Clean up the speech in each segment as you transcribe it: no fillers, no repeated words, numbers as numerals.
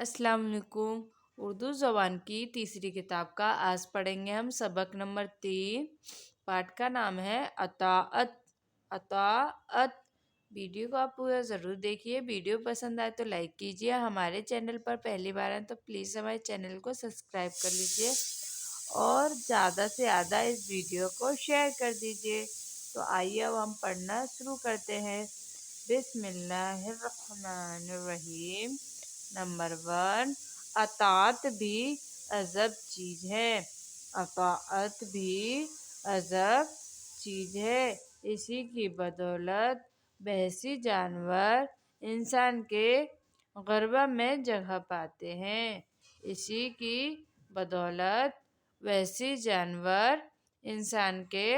السلام علیکم۔ اردو زبان کی تیسری کتاب کا آج پڑھیں گے ہم سبق نمبر 3۔ پارٹ کا نام ہے اطاعت۔ اطاعت۔ ویڈیو کو آپ پورا ضرور دیکھیے۔ ویڈیو پسند آئے تو لائک کیجیے۔ ہمارے چینل پر پہلی بار ہیں تو پلیز ہمارے چینل کو سبسکرائب کر لیجیے اور زیادہ سے زیادہ اس ویڈیو کو شیئر کر دیجیے۔ تو آئیے اب ہم پڑھنا شروع کرتے ہیں۔ بسم اللہ الرحمن الرحیم۔ نمبر 1، اطاعت بھی عجب چیز ہے۔ اطاعت بھی عجب چیز ہے۔ اسی کی بدولت بہسی جانور انسان کے غربہ میں جگہ پاتے ہیں۔ اسی کی بدولت بہسی جانور انسان کے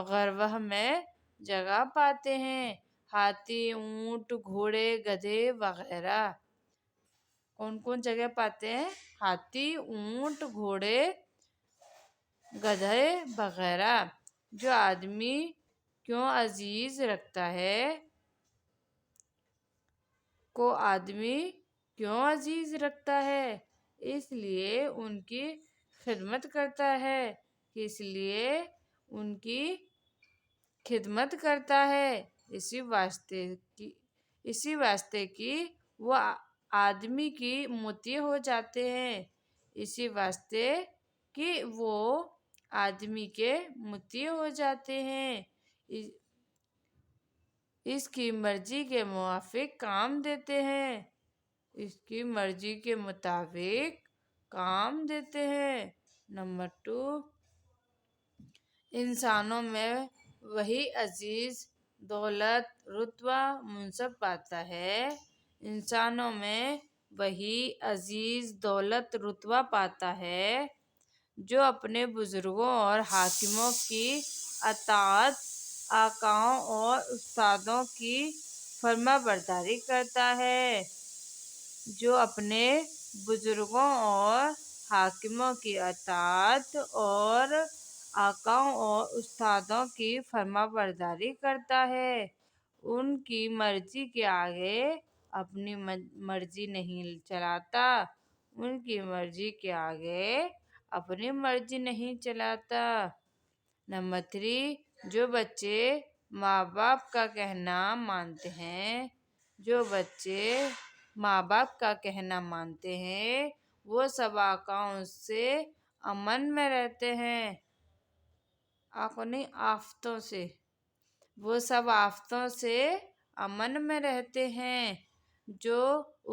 غربہ میں جگہ پاتے ہیں۔ ہاتھی، اونٹ، گھوڑے، گدھے وغیرہ کون کون جگہ پاتے ہیں؟ ہاتھی، اونٹ، گھوڑے، گدھے وغیرہ۔ جو آدمی کیوں عزیز رکھتا ہے اس لیے ان کی خدمت کرتا ہے، اسی واسطے کہ وہ آدمی کی مطیع ہو جاتے ہیں۔ اس کی مرضی کے موافق کام دیتے ہیں۔ نمبر 2، انسانوں میں وہی عزت، دولت، رتبہ، منصب پاتا ہے جو اپنے بزرگوں اور حاکموں کی اطاعت، آقاؤں اور استادوں کی فرمانبرداری کرتا ہے۔ جو اپنے بزرگوں اور حاکموں کی اطاعت اور آقاؤں اور استادوں کی فرمانبرداری کرتا ہے، ان کی مرضی کے آگے اپنی مرضی نہیں چلاتا۔ نمبر 3، جو بچے ماں باپ کا کہنا مانتے ہیں وہ سب آقاؤں سے امن میں رہتے ہیں۔ آفتوں سے امن میں رہتے ہیں۔ جو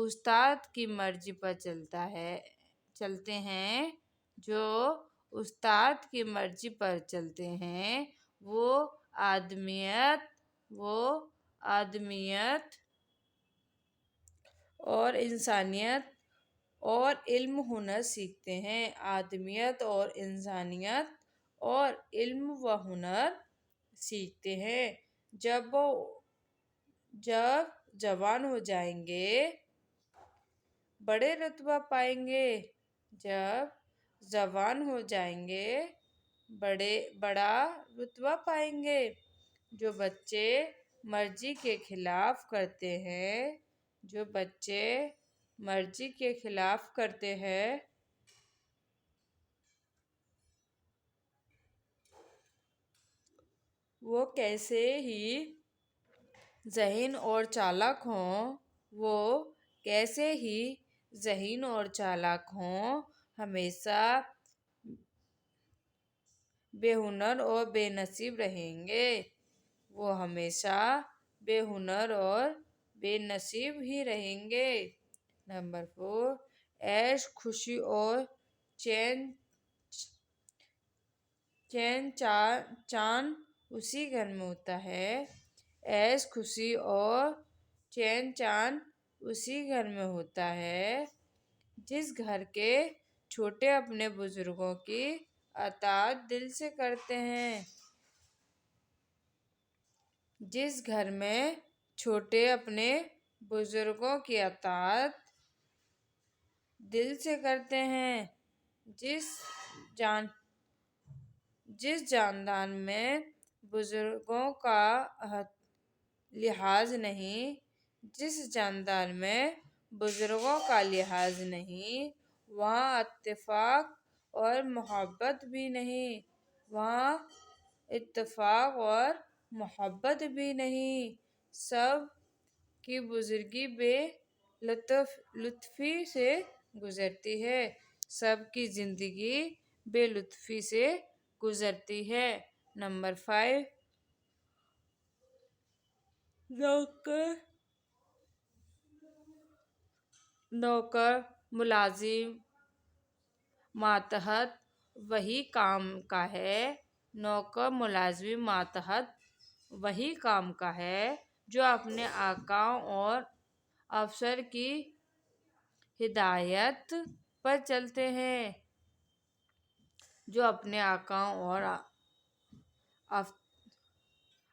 استاد کی مرضی پر چلتے ہیں وہ آدمیت اور انسانیت اور علم ہنر سیکھتے ہیں۔ جب جوان ہو جائیں گے بڑا رتبہ پائیں گے۔ جو بچے مرضی کے خلاف کرتے ہیں وہ کیسے ہی ذہین اور چالاک ہوں ہمیشہ بے ہنر اور بے نصیب ہی رہیں گے۔ نمبر 4، عیش، خوشی اور چین چان اسی گھر میں ہوتا ہے۔ عیش، خوشی اور چین چان اسی گھر میں ہوتا ہے جس گھر کے چھوٹے اپنے بزرگوں کی اطاعت دل سے کرتے ہیں۔ جس خاندان میں بزرگوں کا لحاظ نہیں، جس خاندان میں بزرگوں کا لحاظ نہیں، وہاں اتفاق اور محبت بھی نہیں، وہاں اتفاق اور محبت بھی نہیں۔ سب کی زندگی بے لطفی سے گزرتی ہے، سب کی زندگی بے لطفی سے گزرتی ہے۔ نمبر 5، نوکر ملازم ماتحت وہی کام کا ہے، نوکر ملازم ماتحت وہی کام کا ہے جو اپنے آقا اور افسر کی ہدایت پر چلتے ہیں، جو اپنے آقا اور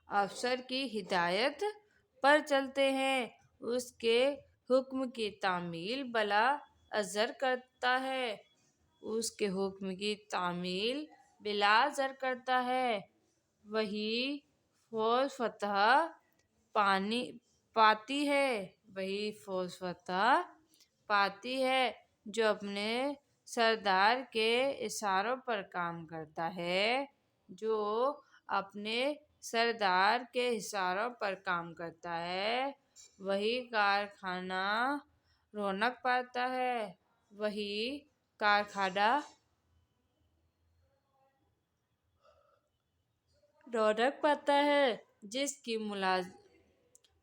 افسر کی ہدایت پر چلتے ہیں، اس کے حکم کی تعمیل بلا ازر کرتا ہے، اس کے حکم کی تعمیل بلا ازر کرتا ہے، وہی فوز فتح پاتی ہے، وہی فوز فتح پاتی ہے جو اپنے سردار کے اشاروں پر کام کرتا ہے، جو اپنے سردار کے اشاروں پر کام کرتا ہے، وہی کارخانہ رونق پاتا ہے، وہی کارخانہ رونق پاتا ہے جس کی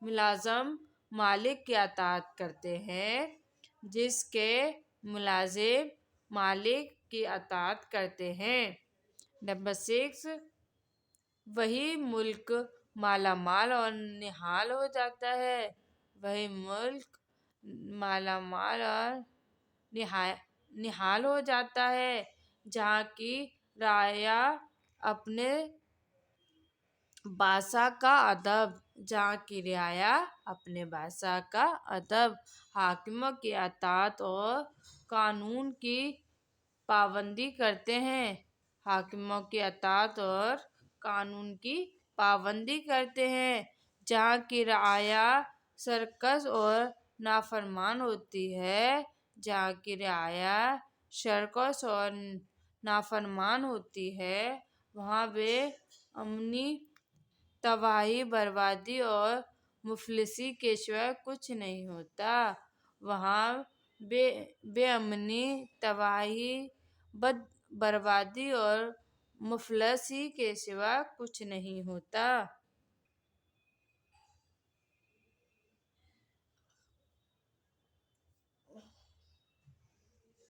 ملازم مالک کی اطاعت کرتے ہیں، جس کے ملازم مالک کی اطاعت کرتے ہیں۔ نمبر 6، وہی ملک مالا مال اور نہال ہو جاتا ہے، وہی ملک مالا مال اور نہال ہو جاتا ہے جہاں کی رعایا اپنے بادشاہ کا ادب، جہاں کی رعایا اپنے بادشاہ کا ادب، حاکموں کی اطاعت اور قانون کی پابندی کرتے ہیں، حاکموں کی اطاعت اور قانون کی پابندی کرتے ہیں، جہاں کی رعایا سرکش اور نافرمان ہوتی ہے، جہاں کی رعایا سرکش اور نافرمان ہوتی ہے، وہاں بے امنی، تباہی، بربادی اور مفلسی کے سوا کچھ نہیں ہوتا، وہاں بے امنی، تباہی، بربادی اور مفلسی کے سوا کچھ نہیں ہوتا۔